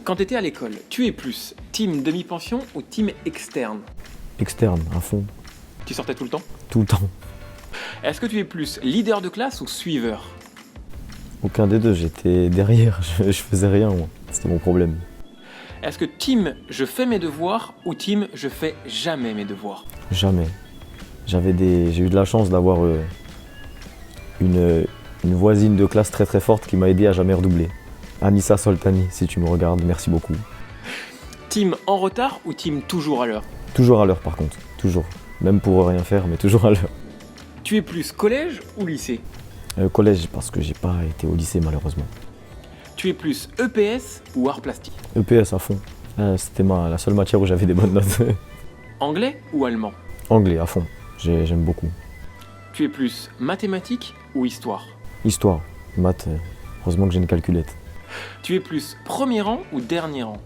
Quand tu étais à l'école, tu es plus team demi-pension ou team externe? Externe, à fond, Tu sortais tout le temps? tout le temps. Est-ce que tu es plus leader de classe ou suiveur? Aucun des deux, j'étais derrière, je faisais rien moi. C'était mon problème. Est-ce que team je fais mes devoirs ou team je fais jamais mes devoirs? Jamais. J'ai eu de la chance d'avoir une voisine de classe très très forte qui m'a aidé à jamais redoubler. Anissa Soltani, si tu me regardes, merci beaucoup. Team en retard ou team toujours à l'heure? Toujours à l'heure par contre, toujours. Même pour rien faire, mais toujours à l'heure. Tu es plus collège ou lycée? Collège, parce que j'ai pas été au lycée malheureusement. Tu es plus EPS ou art plastique? EPS à fond. C'était la seule matière où j'avais des bonnes notes. Anglais ou allemand? Anglais à fond, j'aime beaucoup. Tu es plus mathématiques ou histoire? Histoire, maths, heureusement que j'ai une calculette. Tu es plus premier rang ou dernier rang?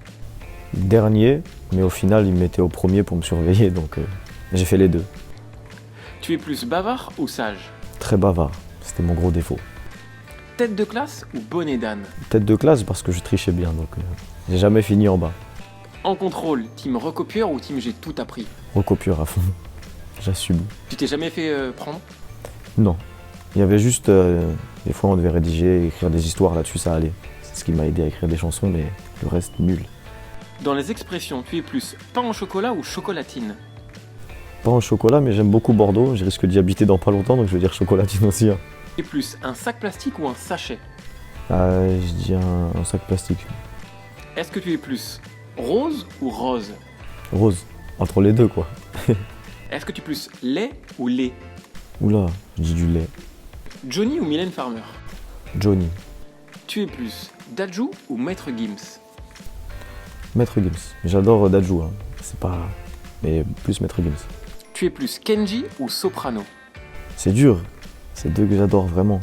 Dernier, mais au final ils me mettaient au premier pour me surveiller, donc j'ai fait les deux. Tu es plus bavard ou sage? Très bavard, c'était mon gros défaut. Tête de classe ou bonnet d'âne? Tête de classe parce que je trichais bien, donc j'ai jamais fini en bas. En contrôle, team recopieur ou team j'ai tout appris? Recopieur à fond, j'assume. Tu t'es jamais fait prendre? Non, il y avait juste, des fois on devait rédiger, écrire des histoires là-dessus, ça allait. C'est ce qui m'a aidé à écrire des chansons, mais le reste, nul. Dans les expressions, tu es plus pain au chocolat ou chocolatine? Pas en chocolat, mais j'aime beaucoup Bordeaux, je risque d'y habiter dans pas longtemps, donc je veux dire chocolatine aussi. Hein. Tu es plus un sac plastique ou un sachet? Je dis un sac plastique. Est-ce que tu es plus rose ou rose? Rose, entre les deux quoi. Est-ce que tu es plus lait ou lait? Oula, je dis du lait. Johnny ou Mylène Farmer? Johnny, Tu es plus Dadju ou Maître Gims? Maître Gims. J'adore Dadju, hein. C'est pas... mais plus Maître Gims. Tu es plus Kenji ou Soprano? C'est dur, c'est deux que j'adore vraiment.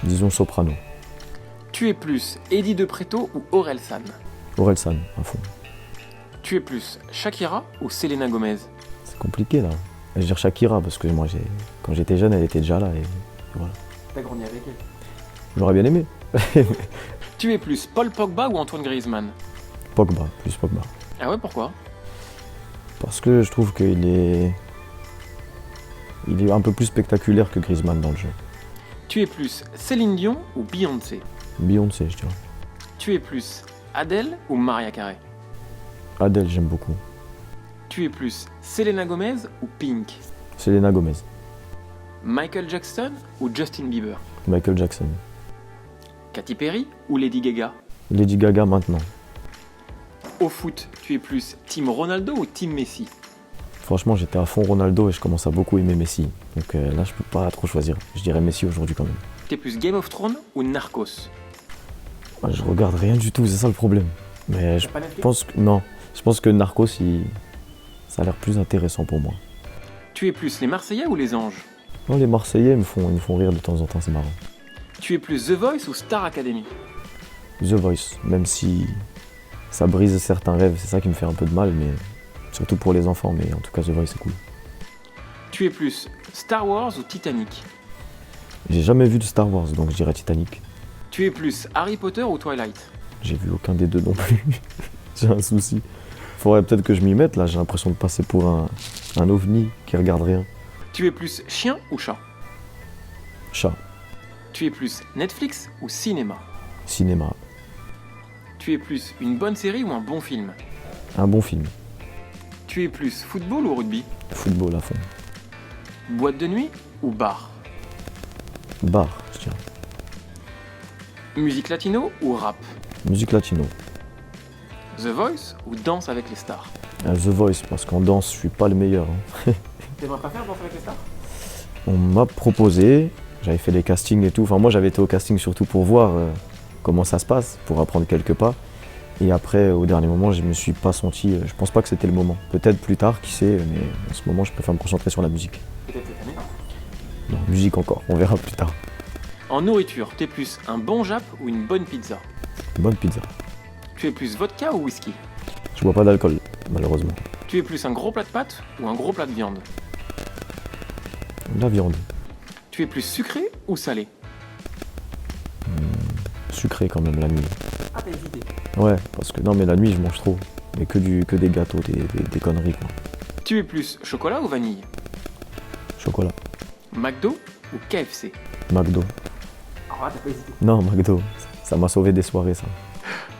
Disons Soprano. Tu es plus Eddie de Preto ou Orelsan? Orelsan, à fond. Tu es plus Shakira ou Selena Gomez? C'est compliqué là. Je vais dire Shakira parce que moi, quand j'étais jeune, elle était déjà là et voilà. T'as grandi avec elle. J'aurais bien aimé. Tu es plus Paul Pogba ou Antoine Griezmann? Pogba, plus Pogba. Ah ouais, pourquoi? Parce que je trouve qu'il est... il est un peu plus spectaculaire que Griezmann dans le jeu. Tu es plus Céline Dion ou Beyoncé? Beyoncé, je dirais. Tu es plus Adele ou Mariah Carey? Adele, j'aime beaucoup. Tu es plus Selena Gomez ou Pink? Selena Gomez. Michael Jackson ou Justin Bieber? Michael Jackson. Katy Perry ou Lady Gaga? Lady Gaga maintenant. Au foot, tu es plus Team Ronaldo ou Team Messi? Franchement, j'étais à fond Ronaldo et je commence à beaucoup aimer Messi. Donc là, je peux pas trop choisir. Je dirais Messi aujourd'hui quand même. Tu es plus Game of Thrones ou Narcos? Je regarde rien du tout, c'est ça le problème. Mais je pense que... non. Je pense que Narcos, ça a l'air plus intéressant pour moi. Tu es plus les Marseillais ou les Anges? Non, les Marseillais ils me font rire de temps en temps, c'est marrant. Tu es plus The Voice ou Star Academy? The Voice, même si ça brise certains rêves, c'est ça qui me fait un peu de mal, mais surtout pour les enfants, mais en tout cas The Voice c'est cool. Tu es plus Star Wars ou Titanic? J'ai jamais vu de Star Wars, donc je dirais Titanic. Tu es plus Harry Potter ou Twilight? J'ai vu aucun des deux non plus. J'ai un souci. Faudrait peut-être que je m'y mette, là j'ai l'impression de passer pour un ovni qui regarde rien. Tu es plus chien ou chat? Chat, Tu es plus Netflix ou cinéma? cinéma, Tu es plus une bonne série ou un bon film? un bon film, Tu es plus football ou rugby? football à fond, Boîte de nuit ou bar? bar, je dirais. Musique latino ou rap? Musique latino. The Voice ou Danse avec les stars? The Voice, parce qu'en danse, je suis pas le meilleur. Hein. T'aimerais pas faire Danse avec les stars? On m'a proposé, j'avais fait des castings et tout. Enfin, moi, j'avais été au casting surtout pour voir comment ça se passe, pour apprendre quelques pas. Et après, au dernier moment, je me suis pas senti. Je pense pas que c'était le moment. Peut-être plus tard, qui sait, mais en ce moment, je préfère me concentrer sur la musique. Peut-être cette année. Non, musique encore, on verra plus tard. En nourriture, t'es plus un bon jap ou une bonne pizza? Bonne pizza. Tu es plus vodka ou whisky? Je bois pas d'alcool, malheureusement. Tu es plus un gros plat de pâtes ou un gros plat de viande? La viande, Tu es plus sucré ou salé? sucré quand même, la nuit. Ah, t'as hésité. Ouais, parce que non, mais la nuit, je mange trop. Mais que des gâteaux, des conneries, quoi. Tu es plus chocolat ou vanille? Chocolat. McDo ou KFC? McDo. Ah, t'as pas hésité. Non, McDo. Ça m'a sauvé des soirées, ça.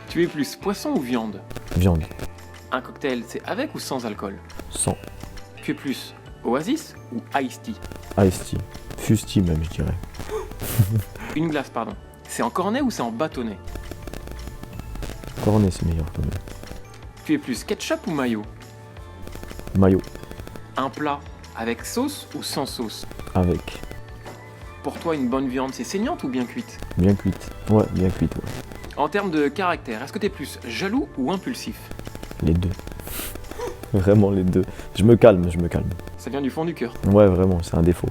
Tu es plus poisson ou viande? Viande. Un cocktail, c'est avec ou sans alcool? Sans. Tu es plus Oasis ou Iced Tea? Iced tea. Fusti même, je dirais. Une glace, pardon. C'est en cornet ou c'est en bâtonnet? Cornet, c'est meilleur quand même. Tu es plus ketchup ou mayo? Mayo. Un plat avec sauce ou sans sauce? Avec. Pour toi, une bonne viande, c'est saignante ou bien cuite? Bien cuite. Ouais, bien cuite, ouais. En termes de caractère, est-ce que t'es plus jaloux ou impulsif? Les deux. Vraiment les deux. Je me calme. Ça vient du fond du cœur. Ouais, vraiment, c'est un défaut.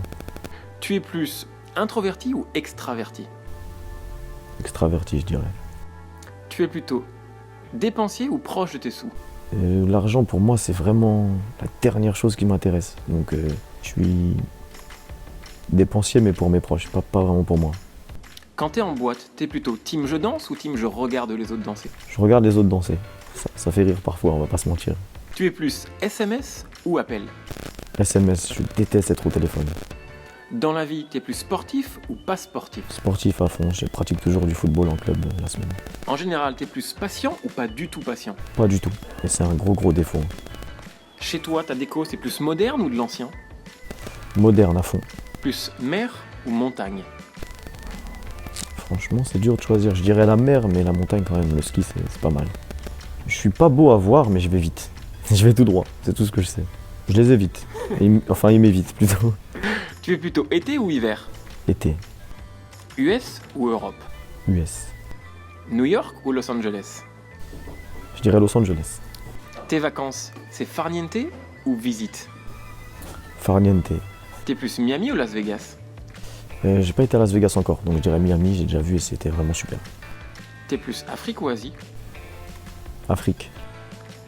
Tu es plus introverti ou extraverti? Extraverti, je dirais. Tu es plutôt dépensier ou proche de tes sous? L'argent, pour moi, c'est vraiment la dernière chose qui m'intéresse. Donc, je suis dépensier, mais pour mes proches, pas vraiment pour moi. Quand t'es en boîte, t'es plutôt team je danse ou team je regarde les autres danser? Je regarde les autres danser. Ça fait rire parfois, on va pas se mentir. Tu es plus SMS ou appel? SMS, je déteste être au téléphone. Dans la vie, t'es plus sportif ou pas sportif? Sportif à fond, je pratique toujours du football en club la semaine. En général, t'es plus patient ou pas du tout patient? Pas du tout. Et c'est un gros défaut. Chez toi, ta déco, c'est plus moderne ou de l'ancien? Moderne à fond. Plus mer ou montagne? Franchement, c'est dur de choisir. Je dirais la mer, mais la montagne quand même, le ski, c'est pas mal. Je suis pas beau à voir, mais je vais vite. Je vais tout droit, c'est tout ce que je sais. Je les évite. Enfin, ils m'évitent plutôt. Tu es plutôt été ou hiver? Été, US ou Europe? US. New York ou Los Angeles? Je dirais Los Angeles. Tes vacances, c'est farniente ou visite? Farniente. T'es plus Miami ou Las Vegas? J'ai pas été à Las Vegas encore, donc je dirais Miami, j'ai déjà vu et c'était vraiment super. T'es plus Afrique ou Asie? Afrique.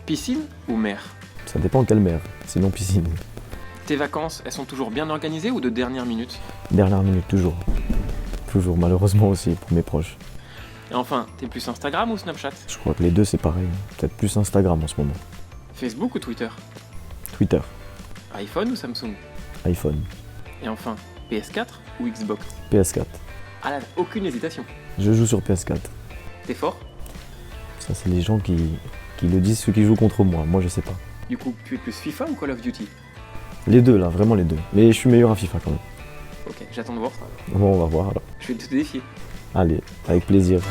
Piscine ou mer? Ça dépend quelle mer, sinon piscine. Tes vacances, elles sont toujours bien organisées ou de dernière minute? Dernière minute, toujours. Toujours, malheureusement aussi, pour mes proches. Et enfin, t'es plus Instagram ou Snapchat? Je crois que les deux c'est pareil. Peut-être plus Instagram en ce moment. Facebook ou Twitter? Twitter, iPhone ou Samsung? iPhone, Et enfin, PS4 ou Xbox? PS4. Ah là, aucune hésitation. Je joue sur PS4. T'es fort? Ça, c'est les gens qui le disent, ceux qui jouent contre moi. Moi, je sais pas. Du coup, tu es plus FIFA ou Call of Duty? Les deux, là, vraiment les deux. Mais je suis meilleur à FIFA quand même. Ok, j'attends de voir ça. Bon, on va voir alors. Je vais te défier. Allez, avec plaisir.